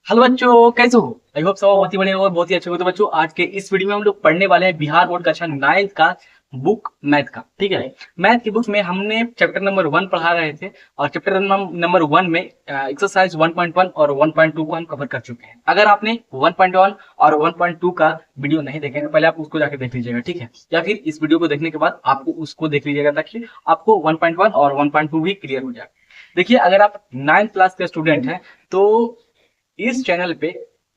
Hello बच्चों, कैसे हो? आई होप सब बहुत ही बढ़िया और बहुत ही अच्छे हो। तो बच्चों, आज के इस वीडियो में हम लोग पढ़ने वाले हैं बिहार बोर्ड कक्षा 9 का बुक मैथ का। ठीक है, मैथ की बुक में हमने चैप्टर नंबर 1 पढ़ा रहे थे और चैप्टर नंबर 1 में एक्सरसाइज 1.1 और 1.2 को हम कवर कर चुके हैं। अगर आपने 1.1 और 1.2 का वीडियो नहीं देखे तो पहले आप उसको जाकर देख लीजिएगा, ठीक है, या फिर इस वीडियो को देखने के बाद आपको उसको देख लीजिएगा ताकि आपको 1.1 और 1.2 भी क्लियर हो जाए। देखिए, अगर आप 9th क्लास के स्टूडेंट हैं तो इस चैनल पे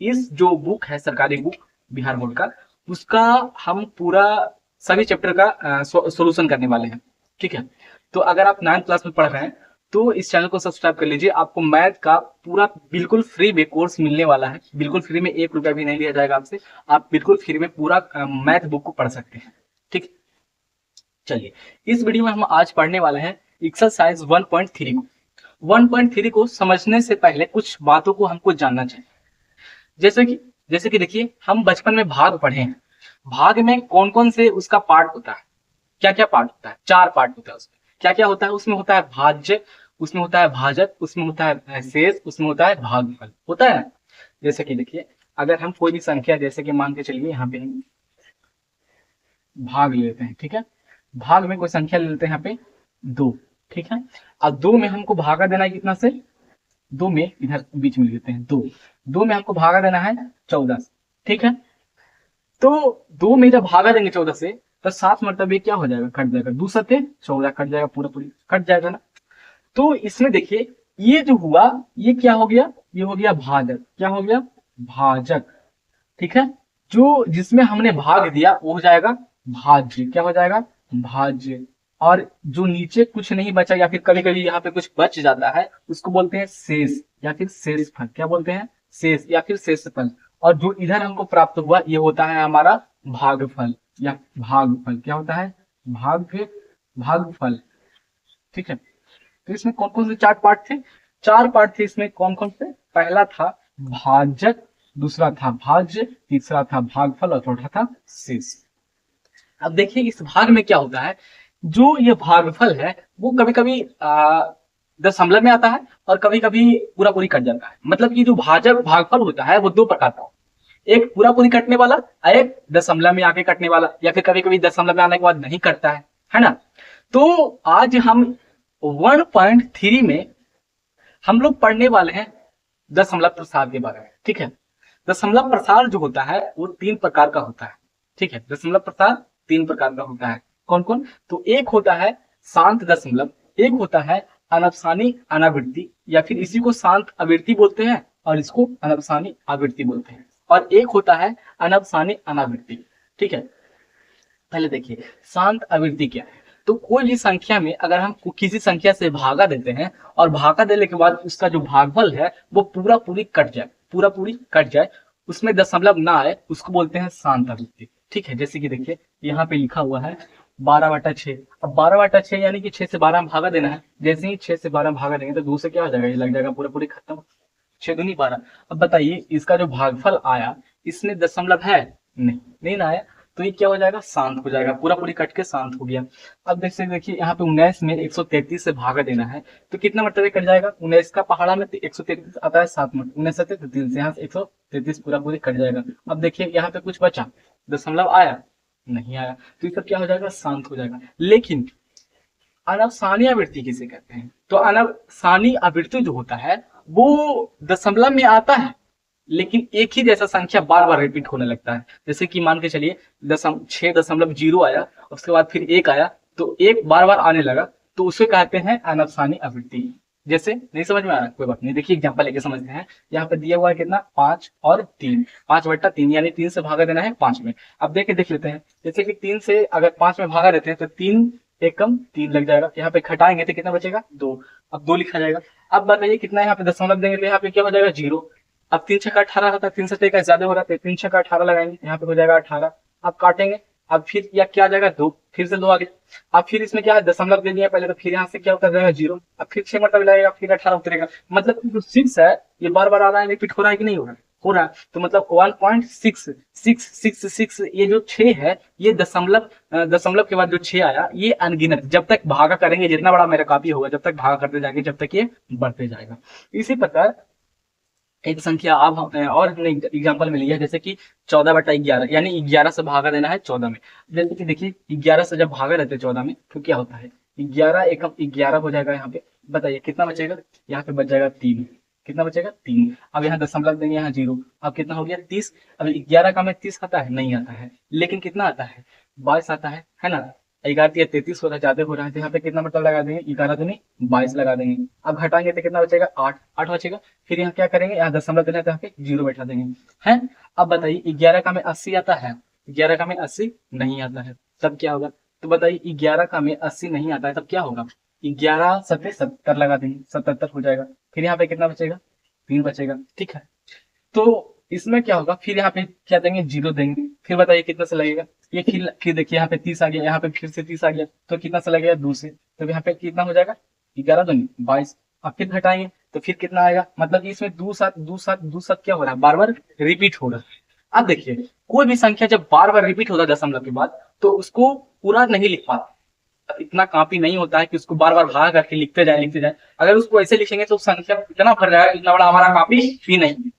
इस जो बुक है सरकारी बुक बिहार बोर्ड का, उसका हम पूरा सभी चैप्टर का सॉल्यूशन करने वाले हैं। ठीक है, तो अगर आप 9th क्लास में पढ़ रहे हैं तो इस चैनल को सब्सक्राइब कर लीजिए। आपको मैथ का पूरा बिल्कुल फ्री में कोर्स मिलने वाला है, बिल्कुल फ्री में, 1 रुपया भी नहीं लिया जाएगा आपसे। आप बिल्कुल फ्री में पूरा मैथ बुक को पढ़ सकते हैं। ठीक, चलिए, इस वीडियो में हम आज पढ़ने वाले हैं एक्सरसाइज 1.3 को। 1.3 को समझने से पहले कुछ बातों को हमको जानना चाहिए। जैसे कि देखिए, हम बचपन में भाग पढ़े हैं। भाग में कौन कौन से उसका पार्ट होता है, क्या क्या पार्ट होता है? 4 पार्ट होता है उसमें। क्या क्या होता है उसमें? होता है भाज्य, उसमें होता है भाजक, उसमें होता है शेष, उसमें होता है भागफल, होता है ना। जैसे कि देखिए, अगर हम कोई भी संख्या, जैसे कि मान के चलिए यहाँ पे हम भाग लेते हैं, ठीक है, भाग में कोई संख्या ले लेते हैं यहाँ पे 2। ठीक है, अब 2 में हमको भागा देना है कितना से? 2 में इधर बीच में लेते हैं 2। 2 में हमको भागा देना है 14 से। ठीक है, तो 2 में जब भागा देंगे 14 से तो 7 मतलब ये क्या हो जाएगा? कट जाएगा। 2 सत्ते 14, कट जाएगा, पूरा पूरी कट जाएगा ना। तो इसमें देखिए, ये जो हुआ ये क्या हो गया? ये हो गया भाजक। क्या हो गया? भाजक। ठीक है, जो जिसमें हमने भाग दिया वो हो जाएगा भाज्य। क्या हो जाएगा? भाज्य। और जो नीचे कुछ नहीं बचा या फिर कभी कभी यहाँ पे कुछ बच जाता है उसको बोलते हैं शेष या फिर शेषफल। क्या बोलते हैं? शेष या फिर शेषफल। और जो इधर हमको प्राप्त हुआ ये होता है हमारा भागफल या भागफल। क्या होता है? भागफल। ठीक है, तो इसमें कौन कौन से 4 पार्ट थे? 4 पार्ट थे इसमें। कौन कौन से? पहला था भाजक, दूसरा था भाज्य, तीसरा था भागफल और चौथा था शेष। अब देखिए, इस भाग में क्या होता है, जो ये भागफल है वो कभी कभी दशमलव में आता है और कभी कभी पूरा पूरी कट जाता है। मतलब कि जो भाजक भागफल होता है वो 2 प्रकार का होता है, एक पूरा पूरी कटने वाला और एक दशमलव में आके कटने वाला, या फिर कभी कभी दशमलव में आने के बाद नहीं कटता है ना। तो आज हम 1.3 में हम लोग पढ़ने वाले हैं दशमलव प्रसार के बारे में। ठीक है, दशमलव प्रसार जो होता है वो 3 प्रकार का होता है। ठीक है, दशमलव प्रसार 3 प्रकार का होता है। कौन कौन? तो एक होता है शांत दशमलव, एक होता है अनपसानी अनावृत्ति, या फिर इसी को शांत आवृत्ति बोलते हैं और इसको अनपसानी आवृत्ति बोलते हैं, और एक होता है अनपसानी अनावृत्ति। ठीक है, पहले देखिए शांत आवृत्ति क्या है। तो कोई भी संख्या में अगर हम किसी संख्या से भागा देते हैं और भागा देने के बाद उसका जो भागफल है वो पूरा पूरी कट जाए, पूरा पूरी कट जाए, उसमें दशमलव ना आए, उसको बोलते हैं शांत आवृत्ति। ठीक है, जैसे कि देखिए यहाँ पे लिखा हुआ है 12/6। अब 12/6 यानी कि 6 से 12 में भागा देना है। जैसे ही 6 से 12 में भागा देंगे तो 2 से क्या हो जाएगा? ये लग जाएगा, पूरा पूरी खत्म। 6 दूनी 12। अब बताइए इसका जो भागफल आया इसमें दशमलव है? नहीं, नहीं ना आया, तो ये क्या हो जाएगा? शांत हो जाएगा, पूरा पूरी कट के शांत हो गया। अब देखिए यहाँ पे 19 में 133 से भागा देना है तो कितना मतलब कट जाएगा? 19 का पहाड़ा में 133 आता है 7 में, 19 से 3 से यहाँ से 133 पूरा पूरी कट जाएगा। अब देखिए यहाँ पे कुछ बचा, दशमलव आया? नहीं आया, तो ये सब क्या हो जाएगा? शांत हो जाएगा। लेकिन अनवसानी आवृत्ति किसे कहते हैं? तो अनवसानी आवृत्ति जो होता है वो दशमलव में आता है लेकिन एक ही जैसा संख्या बार बार रिपीट होने लगता है। जैसे कि मान के चलिए 6.0 आया, उसके बाद फिर 1 आया, तो 1 बार बार आने लगा, तो उसे कहते हैं अनवसानी आवृत्ति। जैसे नहीं समझ में आ रहा, कोई बात नहीं, देखिए एग्जांपल लेके समझते हैं। यहाँ पे दिया हुआ है कितना? 5 और 3, 5/3 यानी 3 से भागा देना है 5 में। अब देख लेते हैं, जैसे कि 3 से अगर 5 में भागा देते हैं तो 3 एकम 3 लग जाएगा, यहाँ पे घटाएंगे तो कितना बचेगा? 2। अब 2 लिखा जाएगा। अब बताइए कितना यहाँ पे दशमलव देंगे तो यहाँ पे क्या हो जाएगा? 0। अब 3 छक्का 18 होता है, 3 से का ज्यादा हो रहा है, 3 छक्का 18 लगाएंगे, यहाँ पे हो जाएगा 18। अब काटेंगे, अब फिर या क्या आ जाएगा? 2, फिर से 2 आ गया। अब फिर इसमें क्या है? दशमलव दे दिया पहले, तो फिर यहाँ से क्या उतर जाएगा? 0। अब फिर 6 मतलब लगेगा, फिर 18 उतरेगा। मतलब जो 6 है ये बार बार आ रहा है, रिपीट हो रहा है कि नहीं हो रहा है? हो रहा है। तो मतलब 1.666, ये जो 6 है ये दशमलव के बाद जो 6 आया ये अनगिनत, जब तक भागा करेंगे, जितना बड़ा मेरा कॉपी होगा जब तक भागा करते जाएंगे जब तक ये बढ़ते जाएगा। इसी प्रकार एक संख्या अब और हमने एग्जांपल में लिया, जैसे कि 14/11, यानी 11 से भागा देना है 14 में। जैसे कि देखिए 11 से जब भागा रहते हैं 14 में तो क्या होता है, 11 एकम 11 हो जाएगा। यहाँ पे बताइए कितना बचेगा, यहाँ पे बच जाएगा 3। कितना बचेगा, 3। अब यहाँ दशमलव देंगे, यहाँ 0। अब कितना हो गया, 30। अब 11 का में 30 आता है, नहीं आता है, लेकिन कितना आता है, 22 आता है ना। 11 33 हो रहा है, ज्यादा हो रहा है, तो यहाँ पे कितना मतलब लगा देंगे, 11 दूनी 22 लगा देंगे। अब घटाएंगे तो कितना बचेगा, 8। 8 बचेगा। फिर यहाँ क्या करेंगे, यहाँ दशमलव देना है तो यहाँ पे 0 बैठा देंगे, है। अब बताइए 11 का में 80 आता है, 11 का में 80 नहीं आता है, तब क्या होगा। तो बताइए 11 का में 80 नहीं आता है, तब क्या होगा, 11 सत्ते 70 लगा देंगे, 77 हो जाएगा। फिर यहाँ पे कितना बचेगा, 3 बचेगा, ठीक है। तो इसमें क्या होगा, फिर यहाँ पे क्या देंगे, 0 देंगे। फिर बताइए कितना से लगेगा, ये फिर देखिए यहाँ पे 30 आ गया, यहाँ पे फिर से 30 आ गया, तो कितना से लगेगा, 2 से। तो यहाँ पे कितना हो जाएगा, 11 दूनी 22। अब फिर घटाएंगे तो फिर कितना आएगा, मतलब कि इसमें 2 7 2 7 2 7 क्या हो रहा है, बार बार रिपीट हो रहा है। अब देखिए कोई भी संख्या जब बार बार रिपीट होता है दशमलव के बाद, तो उसको पूरा नहीं लिख पाता, इतना काफी नहीं होता है कि उसको बार बार भाग करके लिखते जाए लिखते जाए। अगर उसको ऐसे लिखेंगे तो संख्या इतना भर जाएगा, इतना बड़ा हमारा काफी भी नहीं।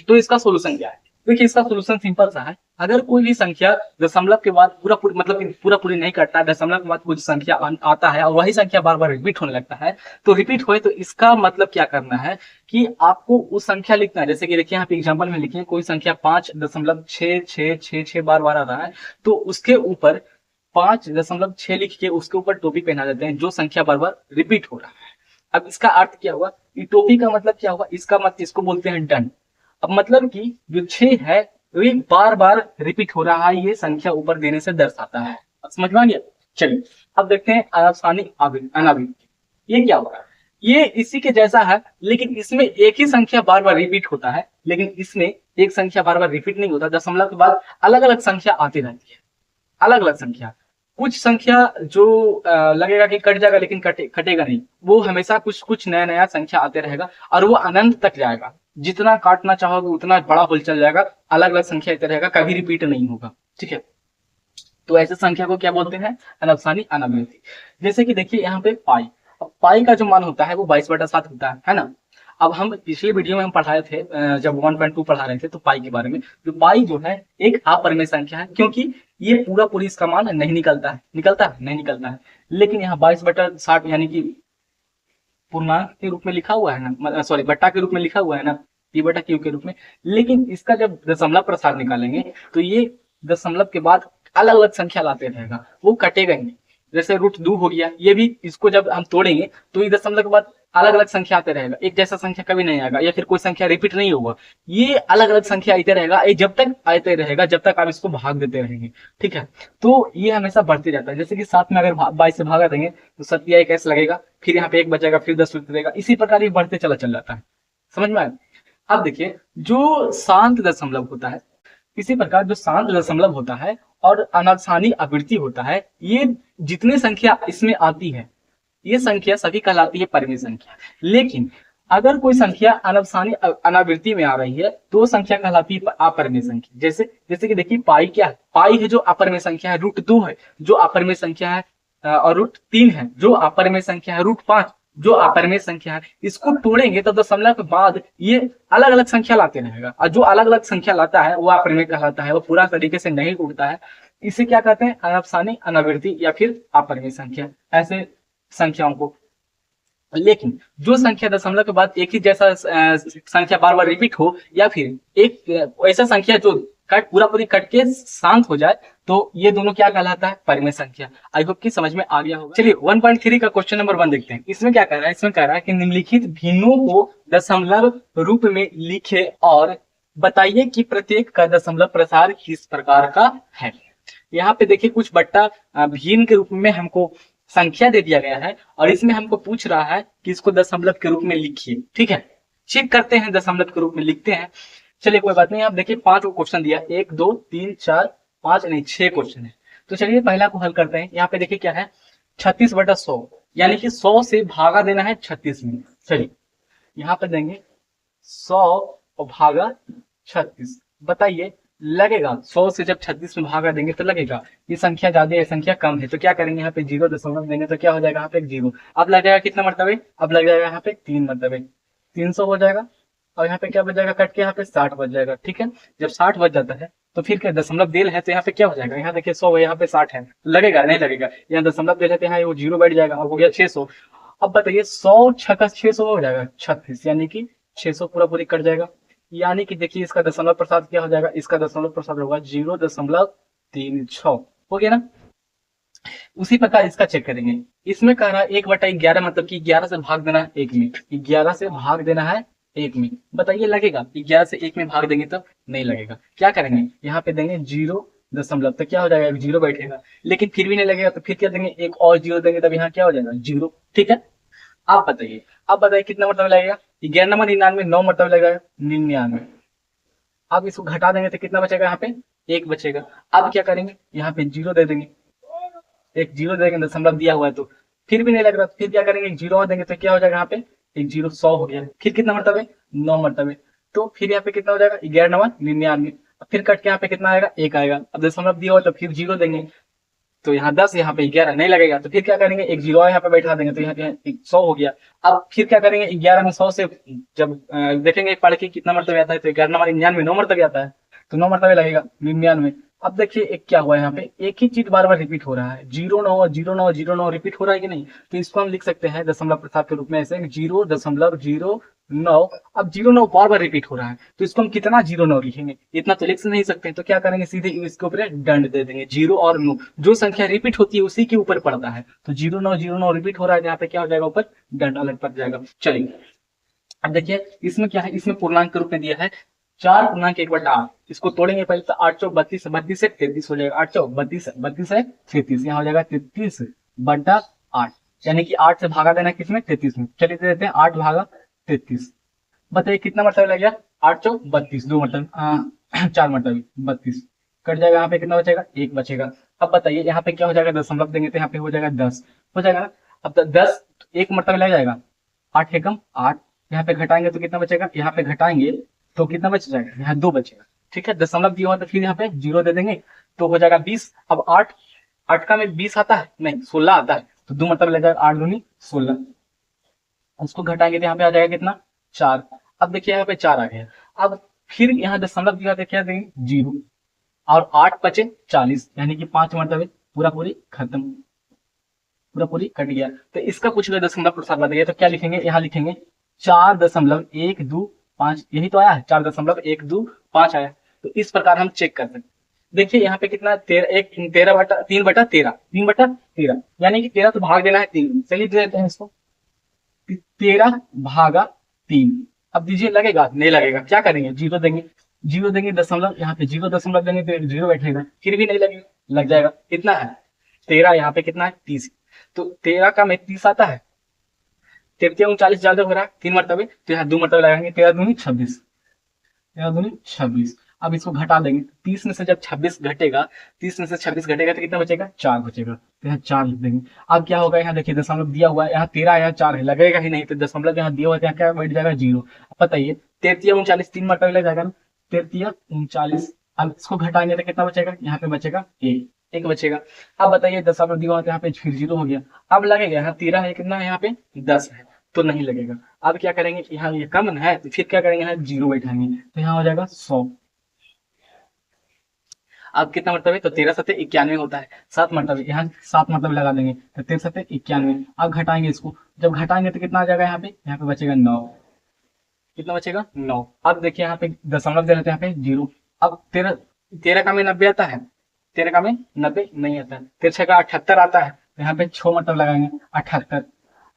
तो इसका सोल्यूशन क्या है, देखिए इसका सोल्यूशन सिंपल सा है। अगर कोई भी संख्या दशमलव के बाद पूरा पूरी मतलब कि पूरा पूरी नहीं करता है, दशमलव के बाद कुछ संख्या आता है और वही संख्या बार बार रिपीट होने लगता है, तो रिपीट होए तो इसका मतलब क्या करना है कि आपको उस संख्या लिखना है। जैसे कि देखिए यहाँ पे एग्जाम्पल में लिखे कोई संख्या 5.6666 बार बार आ रहा है, तो उसके ऊपर 5.6 लिख के उसके ऊपर टोपी पहना देते हैं, जो संख्या बार बार रिपीट हो रहा है। अब इसका अर्थ क्या हुआ, टोपी का मतलब क्या हुआ, इसका मतलब इसको बोलते हैं डन। अब मतलब कि जो 6 है ये बार बार रिपीट हो रहा है, ये संख्या ऊपर देने से दर्शाता है। अब समझ में आ गया। चलिए अब देखते हैं अनावसानी अनावृत्ति, ये क्या हो रहा है, ये इसी के जैसा है, लेकिन इसमें एक ही संख्या बार बार रिपीट होता है, लेकिन इसमें एक संख्या बार बार रिपीट नहीं होता। दशमलव के बाद अलग अलग संख्या आती रहती है, अलग अलग संख्या। कुछ संख्या जो लगेगा कि कट जाएगा, लेकिन कटेगा नहीं, वो हमेशा कुछ कुछ नया नया संख्या आते रहेगा और वो अनंत तक जाएगा। जितना काटना चाहोगे उतना बड़ा होल चल जाएगा, अलग अलग संख्या आते रहेगा, कभी रिपीट नहीं होगा, ठीक है। तो ऐसे संख्या को क्या बोलते हैं, अनवसानी अनावृत्ति। जैसे कि देखिए यहाँ पे पाई, अब पाई का जो मान होता है वो 22/7 होता है ना। अब हम पिछले वीडियो में हम पढ़ाए थे, जब 1.2 पढ़ा रहे थे, तो पाई के बारे में। तो पाई जो है एक अपरिमेय संख्या है, क्योंकि ये पूरा पूरी इसका मान नहीं निकलता है, नहीं निकलता है। लेकिन यहाँ 22/60 यानी कि पूर्णांक के रूप में लिखा हुआ है ना, सॉरी बट्टा के रूप में लिखा हुआ है ना, P/Q के रूप में। लेकिन इसका जब दशमलव प्रसार निकालेंगे तो ये दशमलव के बाद अलग अलग संख्या लाते रहेगा, वो कटेगा ही नहीं। जैसे √2 हो गया, ये भी इसको जब हम तोड़ेंगे तो ये दशमलव के बाद अलग अलग संख्या आते रहेगा, एक जैसा संख्या कभी नहीं आएगा, या फिर कोई संख्या रिपीट नहीं होगा, ये अलग अलग संख्या आते रहेगा, ये जब तक आते रहेगा जब तक आप इसको भाग देते रहेंगे, ठीक है। तो ये हमेशा बढ़ते जाता है। जैसे कि 7 में अगर 22 से भागा देंगे तो 7 या 1 ऐसे लगेगा, फिर यहाँ पे 1 बचेगा, फिर 10 बचेगा, इसी प्रकार ये बढ़ते चला चल जाता है। समझ में आया। अब देखिए जो शांत दशमलव होता है, इसी प्रकार जो शांत दशमलव होता है और अनावसानी आवृत्ति होता है, ये जितने संख्या इसमें आती है ये संख्या सभी कहलाती है परिमेय संख्या। लेकिन अगर कोई संख्या अनावसानी अनावृत्ति में आ रही है तो वो संख्या कहलाती है अपरिमेय संख्या। जैसे जैसे कि देखिए पाई क्या है, पाई है जो अपरिमेय संख्या है, √2 है जो अपरिमेय संख्या है, और √3 है जो अपरिमेय संख्या है, √5 जो अपरिमेय संख्या है। इसको तोड़ेंगे तो दशमलव के बाद ये अलग अलग संख्या लाते रहेगा, और जो अलग अलग संख्या लाता है वो अपरिमेय कहलाता है, वो पूरा तरीके से नहीं उड़ता है। इसे क्या कहते हैं, अनावसानी अनावृत्ति या फिर अपरिमेय संख्या, ऐसे संख्याओं को। लेकिन जो संख्या दशमलव के बाद एक ही जैसा संख्या बार बार रिपीट हो, या फिर एक ऐसा संख्या जो कट पूरा पूरी कट के शांत हो जाए, तो ये दोनों क्या कहलाता है, परिमेय संख्या। आई होप कि समझ में आ गया होगा। चलिए 1.3 का क्वेश्चन नंबर 1 देखते हैं। इसमें क्या कह रहा है, इसमें कह रहा है कि निम्नलिखित भिन्नों को दशमलव रूप में लिखे और बताइए कि प्रत्येक का दशमलव प्रसार किस प्रकार का है। यहाँ पे देखिए कुछ बट्टा भिन्न के रूप में हमको संख्या दे दिया गया है, और इसमें हमको पूछ रहा है कि इसको दशमलव के रूप में लिखिए, ठीक है। चेक करते हैं, दशमलव के रूप में लिखते हैं। चलिए कोई बात नहीं। आप देखिए 5 को क्वेश्चन दिया, 1 2 3 4 5 नहीं 6 क्वेश्चन है। तो चलिए पहला को हल करते हैं। यहाँ पे देखिए क्या है, 36/100 यानी कि 100 से भागा देना है 36 में। चलिए यहाँ पे देंगे 100 और भागा 36। बताइए लगेगा 100 से जब 36 में भागा देंगे तो लगेगा ये संख्या ज्यादा है, संख्या कम है, तो क्या करेंगे यहाँ पे 0 दशमलव देंगे तो क्या हो जाएगा यहाँ पे 0। अब लग जाएगा कितना मरतबे, अब लग जाएगा यहाँ पे 3 मरतबे। 300 हो जाएगा, और यहाँ पे क्या बच जाएगा कट के, यहाँ पे 60 बच जाएगा। ठीक है, जब 60 बच जाता है तो फिर क्या, दशमलव देल है तो यहाँ पे क्या हो जाएगा, यहाँ देखिए 100 है, यहाँ पे 60 है, लगेगा नहीं लगेगा, यहाँ दशमलव देल है तो यहाँ वो जीरो बैठ जाएगा, अब हो गया 600। अब बताइए 100 छक्का 600 हो जाएगा 36, यानी कि 600 पूरा पूरी कट जाएगा। यानी कि देखिए इसका दशमलव प्रसाद क्या हो जाएगा, इसका दशमलव प्रसाद होगा 0.36 हो गया ना। उसी प्रकार इसका चेक करेंगे, इसमें कह रहा है 1/11, मतलब कि 11 से भाग देना है 1 में, 11 से भाग देना है 1 में। बताइए लगेगा, 11 से 1 में भाग देंगे तब नहीं लगेगा। क्या करेंगे, यहाँ पे देंगे 0 दशमलव, तो क्या हो जाएगा, एक जीरो बैठेगा, लेकिन फिर भी नहीं लगेगा तो फिर क्या देंगे, एक और जीरो देंगे, तब यहाँ क्या हो जाएगा, जीरो। ठीक है, आप बताइए, अब बताइए कितना मतलब लगेगा, 11 नंबर 99, 9 मतलब लगेगा 99। अब इसको घटा देंगे तो कितना बचेगा, यहाँ पे 1 बचेगा। अब क्या करेंगे, यहाँ पे जीरो दे देंगे, एक जीरो देंगे, दशमलव दिया हुआ है तो फिर भी नहीं लग रहा, फिर क्या करेंगे, एक जीरो और देंगे तो क्या हो जाएगा, यहाँ पे एक जीरो 100 हो गया। फिर कितना मरतबे, 9 मरतबे, तो फिर यहाँ पे कितना हो जाएगा, 11 नंबर 99। फिर कट के यहाँ पे कितना आएगा, 1 आएगा। अब दशमलव दिया हुआ तो फिर जीरो देंगे, तो यहाँ 10, यहाँ पे 11 नहीं लगेगा, तो फिर क्या करेंगे, एक जीरो यहाँ पे बैठा देंगे, तो यहाँ पे 100 हो गया। अब फिर क्या करेंगे, 11 में 100 से जब देखेंगे पढ़ के कितना मरतबे आता है, तो 11 नंबर 99 9 मरतबे आता है, तो 9 मरतबे लगेगा 99। अब देखिए एक क्या हुआ है, यहाँ पे एक ही चीज बार बार रिपीट हो रहा है, 0 9 0 9 0 9 रिपीट हो रहा है कि नहीं, तो इसको हम लिख सकते हैं दशमलव प्रसाद के रूप में ऐसे 0.09। अब 0 9 बार बार रिपीट हो रहा है, तो इसको हम कितना 0 9 लिखेंगे, इतना तो लिख नहीं सकते, तो क्या करेंगे, सीधे इसके ऊपर दंड दे देंगे, 0 और 9, जो संख्या रिपीट होती है उसी के ऊपर पड़ता है, तो 0 9 0 9 रिपीट हो रहा है, यहाँ पे क्या हो जाएगा, ऊपर दंड अलग पड़ जाएगा। चलिए अब देखिए इसमें क्या है, इसमें पूर्णांक के रूप में दिया है 4.1/8, इसको तोड़ेंगे पहले तो 8 चौक 32, 32 से 33 हो जाएगा, 8 चौक 32, 32 से 33, यहाँ हो जाएगा 33/8, यानी कि 8 से भागा देना किसमें, 33 में। चलिए दे देते हैं 8 भागा 33, बताइए कितना मतलब लग गया, 8 चौक 32, 2 मतलब 4 मतलब 32, कट जाएगा, यहाँ पे कितना बचेगा, 1 बचेगा। अब बताइए यहाँ पे क्या हो जाएगा, दशमलव देंगे तो यहाँ पे हो जाएगा 10 हो जाएगा ना। अब 10 1 मतलब लग जाएगा, 8 एकम 8, यहाँ पे घटाएंगे तो कितना बचेगा, यहाँ पे घटाएंगे तो कितना बच जाएगा, यहाँ 2 बचेगा। ठीक है, दशमलव दिया हुआ तो फिर यहाँ पे जीरो दे देंगे तो हो जाएगा 20। अब 8 8 का में 20 आता है, नहीं 16 आता है, तो 2 मतलब लग जाएगा 8 दूनी 16, उसको घटाएंगे तो यहाँ पे आ जाएगा कितना, 4। अब देखिए यहाँ पे 4 आ गया। अब फिर यहाँ दशमलव दिया तो क्या देंगे, जीरो, और 8 बचे 40, यानी कि 5 मरतबे पूरा पूरी खत्म, पूरा पूरी कट गया। तो इसका कुछ भी दशमलव प्रसाद बताइए, तो क्या लिखेंगे, यहाँ लिखेंगे 4.125, यही तो आया है, 4.125 आया। तो इस प्रकार हम चेक कर सकते हैं। देखिए यहाँ पे कितना, 3/13, यानी कि 13 तो भाग देना है 3, चलिए दे देते हैं इसको 13/3। अब दीजिए लगेगा नहीं लगेगा, क्या करेंगे, जीरो देंगे, जीरो देंगे दशमलव, यहाँ पे 0 दशमलव देंगे तो एक जीरो बैठेगा, फिर भी नहीं लगेगा, लग जाएगा। कितना है 13, यहाँ पे कितना है 30, तो 13 का में 30 आता है, 33 ज्यादा हो रहा है 3 मरतबे, तो यहाँ 2 मरतबे लगाएंगे, 13 दूनी 26, 13 दूनी 26। अब इसको घटा देंगे, 30 में से जब 26 घटेगा, 30 में से 26 घटेगा तो कितना बचेगा, 4 बचेगा, तो यहाँ 4 लिख देंगे। अब क्या होगा, यहाँ देखिए दशमलव दिया हुआ है, यहाँ 13 है, यहाँ 4 है, लगेगा ही नहीं, तो दशमलव यहाँ दिया हुआ है, यहाँ क्या बैठ जाएगा, जीरो। अब बताइए 33 3 मरतबे लग जाएगा ना, 33 अब इसको घटाएंगे तो कितना बचेगा, यहाँ पे बचेगा 1 बचेगा। अब बताइए दशमलव दिया हुआ है, यहाँ पे फिर जीरो हो गया, अब लगेगा, यहाँ 13 है, कितना है यहाँ पे 10 है, तो नहीं लगेगा। अब क्या करेंगे, यहाँ ये कम है तो फिर क्या करेंगे, यहाँ जीरो बैठाएंगे, तो यहाँ हो जाएगा 100। अब कितना मरतबे, तो 13 सत्ते 91 होता है, 7 मरतबे, यहाँ 7 मरतबे लगा देंगे, तो 13 सत्ते 91। अब घटाएंगे इसको, जब घटाएंगे तो कितना आ जाएगा, यहाँ पे बचेगा 9, कितना बचेगा 9। अब देखिए यहाँ पे दशमलव दे देते हैं, यहाँ पे जीरो। अब 13 का में 90 आता है, 13 का में 90 नहीं आता है, 13 का 78 आता है, तो यहाँ पे 6 मतलब लगाएंगे 78।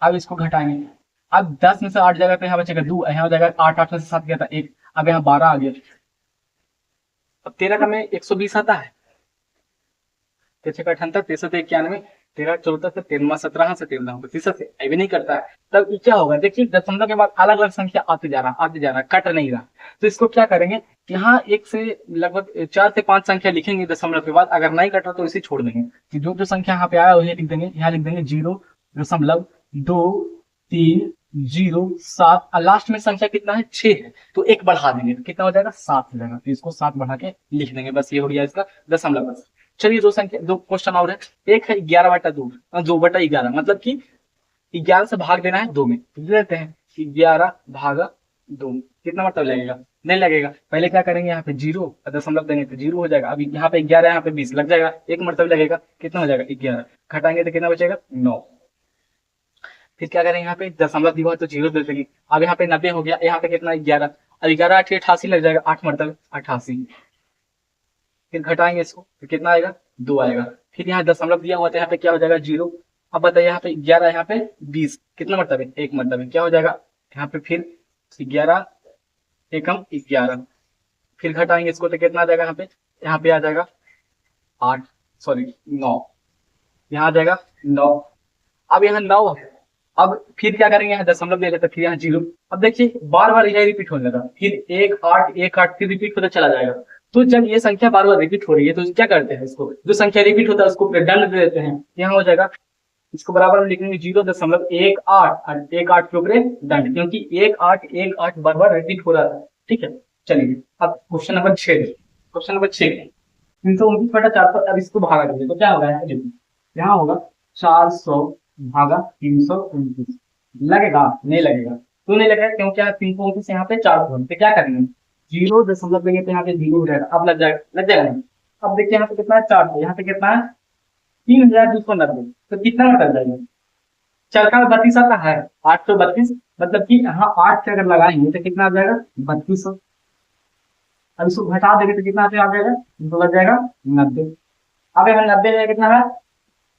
अब इसको घटाएंगे, अब 10 में से 8 जाएगा तो यहाँ बचेगा 2, यहाँ हो जाएगा 8, 8 में से 7 गया था 1, अब यहाँ 12 आ गया। अब 13 का में 120 आता है, 13 का 78, 13 से 91, 13 14 से 13 17 से 13 32 से ये भी नहीं करता है, तब क्या होगा, देखिए दशमलव के बाद अलग अलग संख्या आते जा रहा कट नहीं रहा। तो इसको क्या करेंगे, यहाँ एक से लगभग 4 से 5 संख्या लिखेंगे दशमलव के बाद, अगर नहीं कट रहा तो इसे छोड़ देंगे, कि जो जो संख्या यहाँ पे आया वही लिख देंगे, यहाँ लिख देंगे 0.230 और लास्ट में संख्या कितना है 6 है, तो 1 बढ़ा देंगे तो कितना हो जाएगा 7 हो जाएगा, तो इसको 7 बढ़ा के लिख देंगे, बस ये हो गया इसका दशमलव। चलिए दो क्वेश्चन और है, एक है 11/2, 2/11, मतलब कि 11 से भाग देना है 2 में, तो दे देते हैं 11 भागा 2, कितना मतलब लगेगा? नहीं लगेगा। पहले क्या करेंगे, यहाँ पे 0 दशमलव देंगे तो 0 हो जाएगा। अभी यहाँ पे 11, यहाँ पे 20 लग जाएगा, एक मतलब लगेगा, कितना हो जाएगा 11। घटाएंगे तो कितना बचेगा 9। फिर क्या करेंगे, यहाँ पे दशमलव दिया हुआ तो 0 दे देंगे। अब यहाँ पे 90 हो गया, यहाँ पे कितना 11, अब 11 8 88 लग जाएगा, 8 मतलब 88। फिर घटाएंगे इसको तो कितना आएगा 2 आएगा। फिर यहाँ दशमलव दिया हुआ तो यहाँ पे क्या हो जाएगा 0। अब बताइए यहाँ पे 11, यहाँ पे 20, कितना मतलब है, एक मतलब है, क्या हो जाएगा यहाँ पे फिर 11 एकम 11। फिर घटाएंगे इसको तो कितना आ जाएगा, यहाँ पे आ जाएगा 8, सॉरी 9, यहाँ आ जाएगा 9। अब यहाँ 9 है। अब फिर क्या करेंगे, यहाँ दशमलव ले लेते, फिर यहाँ 0। अब देखिए बार बार यह रिपीट होने लगा, फिर 1 8 1 8 फिर रिपीट होता चला जाएगा। तो जब ये संख्या बार बार रिपीट हो रही है तो क्या करते हैं, इसको जो संख्या रिपीट होता है उसको दंड दे देते हैं। यहाँ हो जाएगा, इसको बराबर में लिखेंगे 0.18 और 1 8 के ऊपर दंड, क्योंकि 1 8 1 8 बार बार रिपीट हो रहा था। ठीक है, चलिए अब क्वेश्चन नंबर 6। Question number 6 329/400। अब इसको भागा दीजिए तो क्या होगा, यहाँ होगा 400 भागा 329। लगेगा? नहीं लगेगा। तो नहीं लगेगा क्योंकि यहाँ 329 यहाँ पे 400, तो क्या करेंगे 0 दशमलव देंगे तो यहाँ पे 0 हो जाएगा। अब लग जाएगा, लग जाएगा नहीं। अब देखिए यहाँ पे कितना है 400, यहाँ पे कितना है 3290, तो कितना मतलब जाएगा, चरका में 32 आता है 832, मतलब कि यहाँ 8 से अगर लगाएंगे तो कितना आ जाएगा 3200। अब इसको घटा देंगे तो कितना आ जाएगा, तो लग जाएगा 90। अब यहाँ 90 में कितना है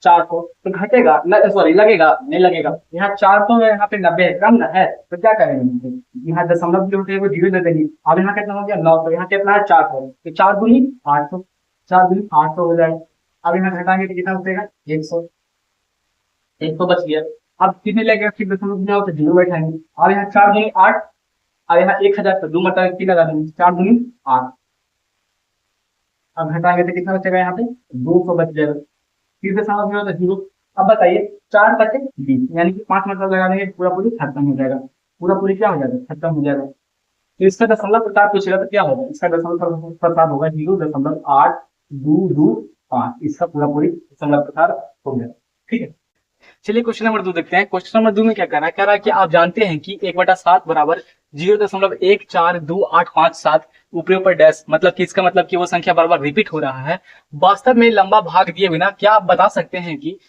400, तो घटेगा, सॉरी लगेगा, नहीं लगेगा। यहाँ 400 में यहाँ पे 90 है, कम ना है, तो क्या करेंगे, यहाँ दशमलव जो होते हैं वो 0 दे देंगे। अब यहाँ कितना हो गया 9, तो यहाँ कितना है 400, तो 4 दूनी 800, 4 दूनी 800 हो जाएगा। अब यहाँ घटाएंगे तो कितना बचेगा 100, 100 बच गया। अब कितने लगेगा, फिर दशमलव गुना हो तो 0 बैठाएंगे। अब यहाँ 4 दूनी 8, अब यहाँ 1000 तो 2 मतलब 3 लगा देंगे, 4 दूनी 8। अब घटाएंगे तो कितना बचेगा, यहाँ पे 200 बच जाएगा। फिर से समझ में आता 0। अब बताइए 4 बचे 20, यानी कि 5 मतलब लगा देंगे, पूरा पूरी खत्म हो जाएगा, पूरा पूरी क्या हो जाएगा खत्म हो जाएगा। तो इसका दशमलव प्रसार पूछेगा तो क्या होगा, इसका दशमलव प्रसार होगा 0.82225। इसका पूरा पूरी दशमलव प्रसार हो गया। ठीक है, चलिए क्वेश्चन नंबर 2 देखते हैं। क्वेश्चन नंबर 2 में क्या कह रहा है कि आप जानते हैं कि 1/7 बराबर 0.1428557 ऊपर डैश, मतलब कि इसका मतलब कि वो संख्या बार बार रिपीट हो रहा है। वास्तव में लंबा भाग दिए बिना क्या आप बता सकते हैं कि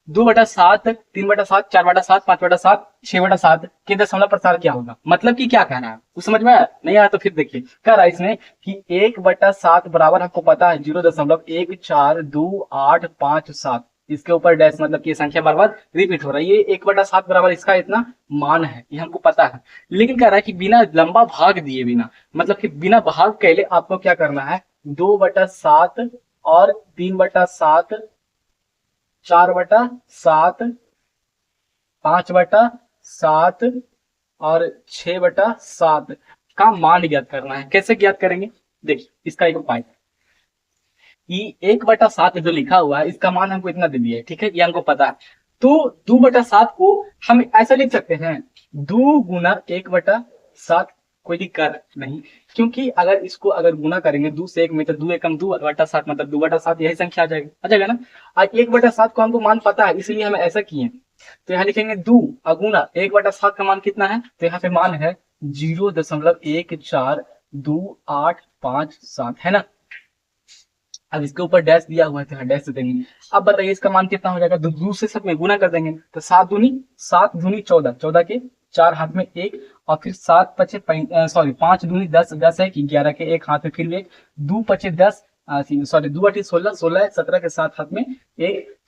2/7 3/7 4/7 5/7 6/7 के दशमलव प्रसार क्या होगा? मतलब कि क्या कहना है, कुछ समझ में आया? नहीं आया तो फिर देखिए, कह रहा है इसमें कि 1/7 बराबर आपको पता है 0.1428557, इसके ऊपर डैश, मतलब कि ये संख्या बार बार रिपीट हो रहा है। ये 1/7 बराबर इसका इतना मान है, ये हमको पता है। लेकिन कह रहा है कि बिना लंबा भाग दिए बिना, मतलब कि बिना भाग के लिए आपको क्या करना है, 2/7 और 3/7 4/7 5/7 और 6/7 का मान ज्ञात करना है। कैसे ज्ञात करेंगे, देखिए इसका एक उपाय कि 1/7 जो लिखा हुआ है इसका मान हमको इतना दे दिया है, ठीक है, ये हमको पता है। तो 2/7 को हम ऐसा लिख सकते हैं 2 गुना 1/7, कोई दिक्कत नहीं, क्योंकि अगर इसको अगर गुना करेंगे 2 से 1 में तो 2 एकम 2/7 मतलब 2/7 यही संख्या आ जाएगा ना। आज 1/7 को हमको मान पता है, इसलिए हम ऐसा किए। तो यहाँ लिखेंगे 2 गुना 1/7 का मान कितना है, तो यहाँ पे मान है 0.1428557, है ना। अब इसके ऊपर डैश दिया हुआ है तो डैश देंगे। अब बताइए इसका मान कितना हो जाएगा, दूसरे सब में गुना कर देंगे तो 7 दूनी 14, 14 के 4 हाथ में 1, और फिर 7 पचे सॉरी 5 दूनी 10, 10 है कि 11 के 1 हाथ में फिर भी 1, 2 पचे 10 सॉरी 2 बटे 16, 16 है 17 के 7 हाथ में 1,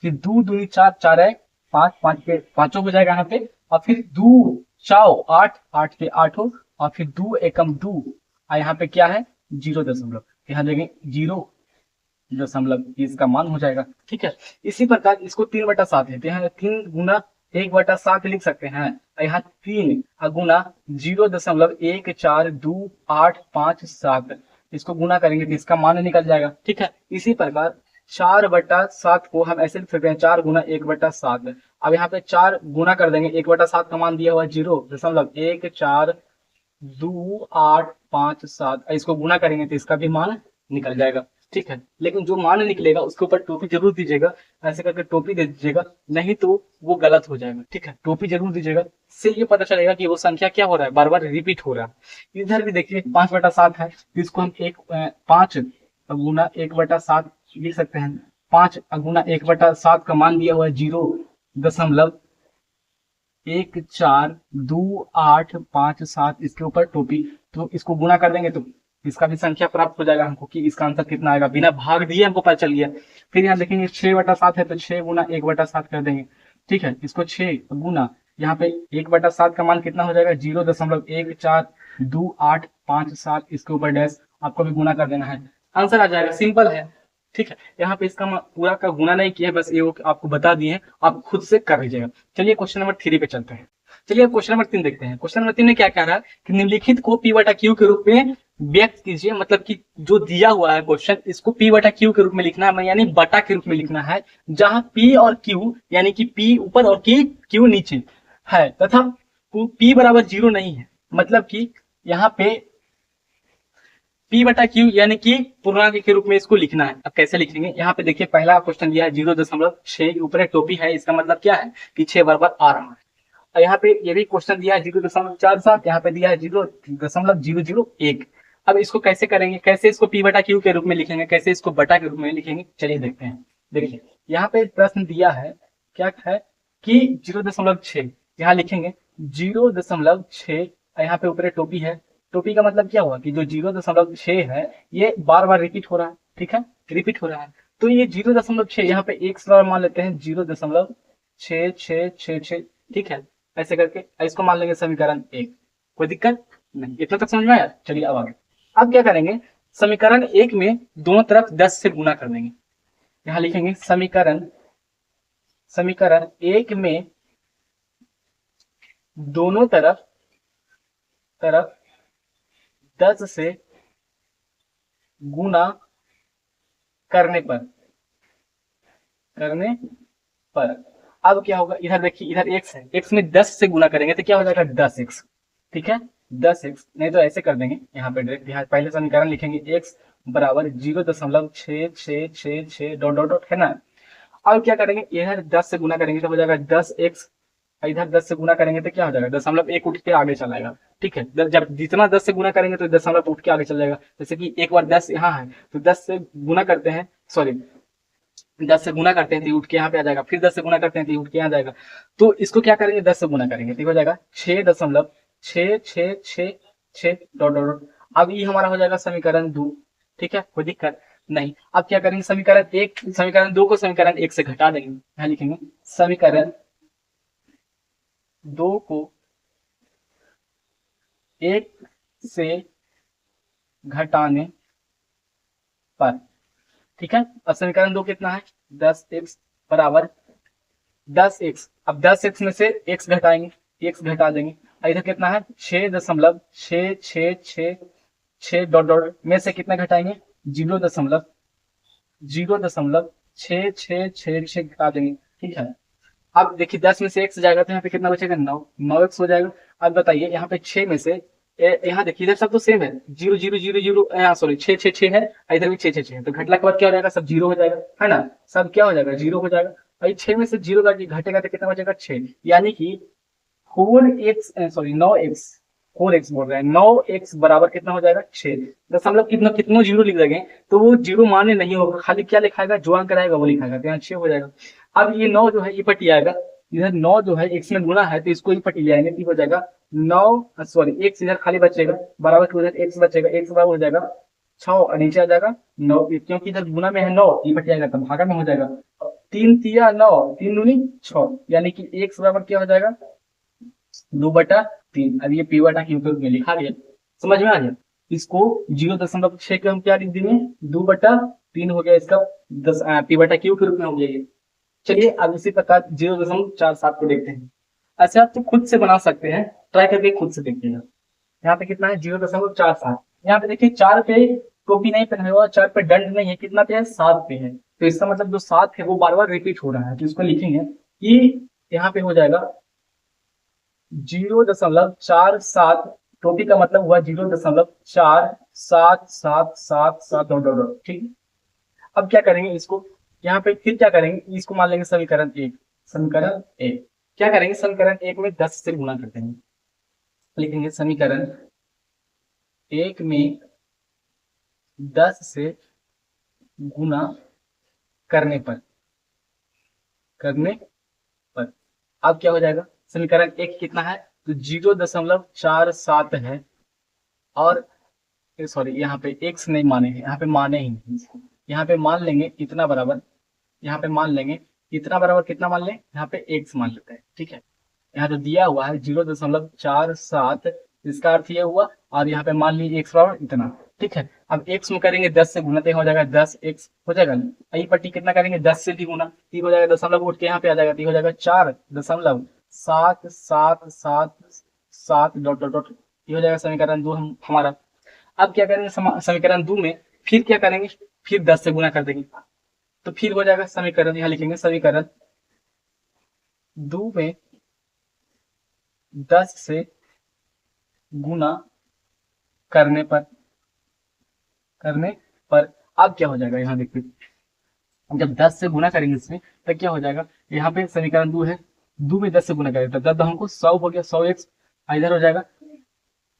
फिर 2 दूनी 4, 4 है 5, 5 के 5 हो जाएगा यहाँ पे, और फिर 2 चाओ 8, 8 के 8 हो, और फिर 2 एकम 2, और यहाँ पे क्या है 0 यहाँ देंगे 0 इसका मान हो जाएगा। ठीक है, इसी प्रकार इसको 3/7 लेते हैं, 3 गुना 1/7 लिख सकते हैं, यहाँ 3 गुना 0.1428557, इसको गुना करेंगे तो इसका मान निकल जाएगा। ठीक है, इसी प्रकार 4/7 को हम ऐसे लिख सकते हैं 4 गुना 1/7। अब यहाँ पे 4 गुना कर देंगे, 1/7 का मान दिया हुआ 0.1428557, इसको गुना करेंगे तो इसका भी मान निकल जाएगा। ठीक है, लेकिन जो मान निकलेगा उसके ऊपर टोपी जरूर दीजिएगा, ऐसे करके टोपी दे दीजिएगा, नहीं तो वो गलत हो जाएगा। ठीक है, टोपी जरूर दीजिएगा, इससे ये पता चलेगा कि वो संख्या क्या हो रहा है, बार बार रिपीट हो रहा है। इधर भी देखिए 5/7 है, तो इसको हम 5 गुना 1/7 लिख सकते हैं। 5 गुना 1/7 का मान दिया हुआ है 0.142857, इसके ऊपर टोपी, तो इसको गुना कर देंगे तो इसका भी संख्या प्राप्त हो जाएगा हमको कि इसका आंसर कितना आएगा, बिना भाग दिए हमको पता चल गया। फिर यहाँ देखेंगे 6/7 है, तो 6 गुना 1/7 कर देंगे। ठीक है, इसको 6 गुना, यहाँ पे 1/7 का मान कितना हो जाएगा, 0.142857, इसके ऊपर डैश आपको भी गुना कर देना है, आंसर आ जाएगा, सिंपल है। ठीक है, यहाँ पे इसका पूरा का गुना नहीं किया, बस ये आपको बता दिए हैं, आप खुद से कर लीजिएगा। चलिए क्वेश्चन नंबर 3 पे चलते हैं। चलिए क्वेश्चन नंबर 3 देखते हैं। क्वेश्चन नंबर 3 में क्या कह रहा है कि निम्नलिखित को P/Q के रूप में व्यक्त कीजिए, मतलब कि जो दिया हुआ है क्वेश्चन, इसको P/Q के रूप में लिखना है, यानी बटा के रूप में लिखना है, जहां P और Q यानी कि P ऊपर और Q नीचे है, तथा P बराबर 0 नहीं है, मतलब कि यहाँ पे P/Q यानी कि पूर्णांक के रूप में इसको लिखना है। अब कैसे लिखेंगे, यहाँ पे देखिए पहला क्वेश्चन दिया है 0.6, ऊपर एक टोपी है, इसका मतलब क्या है कि 6 बराबर आ रहा है। और यहाँ पे ये भी क्वेश्चन दिया है 0.47, यहाँ पे दिया है 0.001। अब इसको कैसे करेंगे, कैसे इसको P/Q के रूप में लिखेंगे, कैसे इसको बटा के रूप में लिखेंगे, चलिए देखते हैं। देखिए यहाँ पे प्रश्न दिया है, क्या है कि 0.6, यहाँ लिखेंगे 0.6, यहाँ पे ऊपर टोपी है, टोपी का मतलब क्या हुआ कि जो 0.6 है ये बार बार रिपीट हो रहा है। ठीक है, रिपीट हो रहा है, तो ये 0.6 यहाँ पे एक बार मान लेते हैं 0.6666, ठीक है, ऐसे करके इसको मान लेंगे समीकरण 1, कोई दिक्कत नहीं, इतना तक समझ में आया। चलिए अब आगे, अब क्या करेंगे, समीकरण 1 में दोनों तरफ 10 से गुना कर देंगे। यहाँ लिखेंगे समीकरण 1 में दोनों तरफ 10 से गुना करने पर अब क्या होगा, इधर देखिए, इधर x है, x में 10 से गुना करेंगे तो क्या हो जाएगा 10x। ठीक है, 10x, नहीं तो ऐसे कर देंगे, यहाँ पे डायरेक्ट, यहाँ पहले समीकरण लिखेंगे x बराबर 0.666 डॉट डॉट डॉट, है ना। अब क्या करेंगे, इधर 10 से गुना करेंगे तो हो जाएगा 10x, इधर 10 से गुना करेंगे तो क्या हो जाएगा, 0.1 उठ के आगे चला जाएगा। ठीक है, जब जितना 10 से गुना करेंगे तो 0.1 उठ के आगे चल जाएगा। जैसे कि एक बार 10 यहाँ है तो 10 से गुना करते हैं, सॉरी 10 से गुना करते हैं तो उठ के यहाँ पे आ जाएगा, फिर 10 से गुना करते हैं तो उठ के यहाँ जाएगा। तो इसको क्या करेंगे, 10 से गुना करेंगे तो हो जाएगा 6.666 डॉट डॉट डॉट। अब ये हमारा हो जाएगा समीकरण 2। ठीक है, कोई दिक्कत नहीं। अब क्या करेंगे, समीकरण 2 को समीकरण 1 से घटा देंगे, यहाँ लिखेंगे समीकरण 2 को 1 से घटाने पर, ठीक है। अब समीकरण 2 कितना है, 10x बराबर 10x, अब 10x में से x घटाएंगे, x घटा देंगे, इधर कितना है 6.6666 डॉट डॉट में से कितना घटाएंगे, 0.0666 घटा देंगे। ठीक है, अब देखिए 10 में से x जाएगा तो यहाँ पे कितना बचेगा, 9x हो जाएगा। अब बताइए यहाँ पे 6 में से, यहाँ देखिए इधर सब तो सेम है, 0 0 0 0, सॉरी 6 है, इधर भी 6 है, तो घटला के बाद क्या हो जाएगा, सब 0 हो जाएगा, है ना, सब क्या हो जाएगा 0 हो जाएगा। भाई 6 में से 0 घटेगा तो कितना बचेगा 6, यानी कि 9x बोल रहे हैं, 9x बराबर कितना हो जाएगा 6। कितनों जीरो लिख देंगे तो वो जीरो माने नहीं होगा, खाली क्या लिखाएगा, जो अंक रहेगा वो लिखाएगा, तो यहाँ 6 हो जाएगा। अब ये 9 जो है ये पटी आएगा, इधर 9 जो है x में गुना है तो इसको ही पटी ले आएंगे, हो जाएगा 9, सॉरी x इधर खाली बचेगा, बराबर उधर x बचेगा, x बराबर हो जाएगा 6 और नीचे आ जाएगा 9, क्योंकि इधर गुना में है 9, ये पट जाएगा तो भागा में हो जाएगा 3 तिया 9, 3 दूनी 6, यानी कि x बराबर क्या हो जाएगा 2/3। अब ये P/Q के रूप में लिखा गया, समझ में आ गया। इसको 0.6 के हम क्या लिख देंगे, 2/3 हो गया, इसका P/Q के रूप में हो गया ये। चलिए अब इसी प्रकार 0.47 को देखते हैं। ऐसे आप तो खुद से बना सकते हैं, ट्राई करके खुद से देखिएगा। यहाँ पे कितना है 0.47, यहाँ पे देखिए 4 पे टोपी नहीं पहना हुआ, 4 पे दंड नहीं है, कितना पे है 7 पे है, तो इसका मतलब जो 7 है वो बार बार रिपीट हो रहा है, तो इसको लिखेंगे कि यहाँ पे हो जाएगा 0.47, टोपी का मतलब हुआ 0.477777 डॉट डॉट, ठीक। अब क्या करेंगे इसको, यहाँ पे फिर क्या करेंगे, इसको मान लेंगे समीकरण एक। समीकरण एक क्या करेंगे, समीकरण एक में 10 से गुणा कर देंगे, लिखेंगे समीकरण एक में 10 से गुणा करने पर अब क्या हो जाएगा, समीकरण एक कितना है, तो 0.47 है, और सॉरी यहाँ पे एक्स नहीं माने हैं, यहाँ पे माने ही नहीं, यहाँ पे मान लेंगे इतना बराबर, यहाँ पे मान लेंगे इतना बराबर कितना मान लें, यहाँ पे एक्स मान लेते हैं, ठीक है। यहाँ जो दिया हुआ है 0.47, इसका अर्थ ये हुआ, और यहाँ पे मान लीजिए एक्स बराबर इतना, ठीक है। अब एक्स में करेंगे 10 से गुना, तो हो जाएगा 10x हो जाएगा, यही पट्टी कितना करेंगे 10 से भी गुना, ठीक हो जाएगा, दशमलव उठ के यहाँ पे आ जाएगा, ठीक हो जाएगा 4.777 डॉट डॉट डॉट, ये हो जाएगा समीकरण 2 हमारा। अब क्या करेंगे, समीकरण 2 में फिर क्या करेंगे, फिर 10 से गुना कर देंगे, तो फिर हो जाएगा समीकरण, यहाँ लिखेंगे समीकरण 2 में 10 से गुना करने पर अब क्या हो जाएगा, यहाँ देखिए जब 10 से गुना करेंगे इसमें तो क्या हो जाएगा, यहाँ पे समीकरण 2 है, 2 में 10 से गुना करेंगे तो 10 हमको 100 हो गया, 100x इधर हो जाएगा,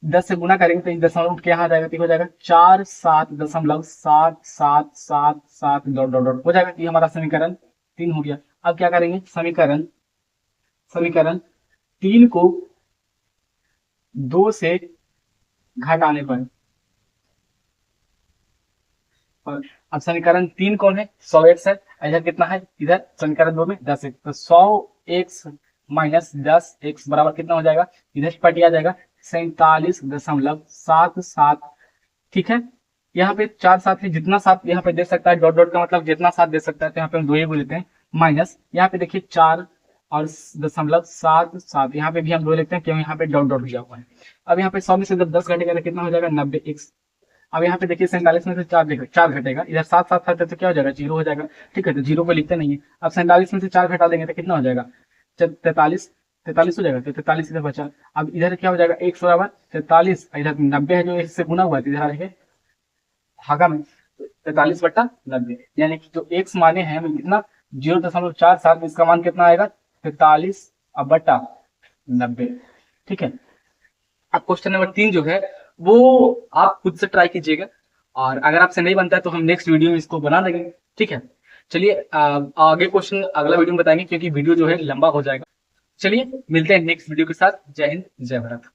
10 से गुना करेंगे तो दशमलव उठ के यहाँ आ जाएगा, तो हो जाएगा 47.7777 डॉट डॉट डॉट हो जाएगा, ये हमारा समीकरण 3 हो गया। अब क्या करेंगे, समीकरण 3 को 2 से घटाने पर, और अब समीकरण 3 कौन है, 100x है, इधर कितना है, इधर समीकरण 2 में 10 है, तो 100x माइनस 10x बराबर कितना हो जाएगा, इधर पट आ जाएगा 47.77, ठीक है। यहाँ पे 4 साथ है, जितना साथ यहाँ पे दे सकता है, डॉट डॉट का मतलब जितना साथ दे सकता है, तो यहाँ पे हम 2 ही बोल लेते हैं, माइनस यहाँ पे देखिए 4 और 0.77, यहाँ पे भी हम 2 लेते हैं क्यों, यहाँ पे डॉट डॉट दिया हुआ है। अब यहाँ पे 100 में से जब 10 घटेगा तो कितना हो जाएगा 90x। अब यहाँ पे देखिए 47 में से 4 घटेगा, इधर 7 7 7 तो क्या हो जाएगा 0 हो जाएगा, ठीक है, तो 0 को लिखते नहीं है। अब 47 में से 4 घटा देंगे तो कितना हो जाएगा, 43 हो जाएगा, तो 43 इधर बचा। अब इधर क्या हो जाएगा, 1 बराबर 43, इधर 90 है जो इससे गुना हुआ है, इधर आएंगे भागा में 43/90, यानी कि जो x माने हैं हमें कितना 0.47, इसका मान कितना आएगा 43/90, ठीक है। अब क्वेश्चन नंबर 3 जो है वो आप खुद से ट्राई कीजिएगा, और अगर आपसे नहीं बनता है तो हम नेक्स्ट वीडियो में इसको बना देंगे, ठीक है। चलिए आगे क्वेश्चन अगला वीडियो में बताएंगे, क्योंकि वीडियो जो है लंबा हो जाएगा। चलिए मिलते हैं नेक्स्ट वीडियो के साथ। जय हिंद, जय भारत।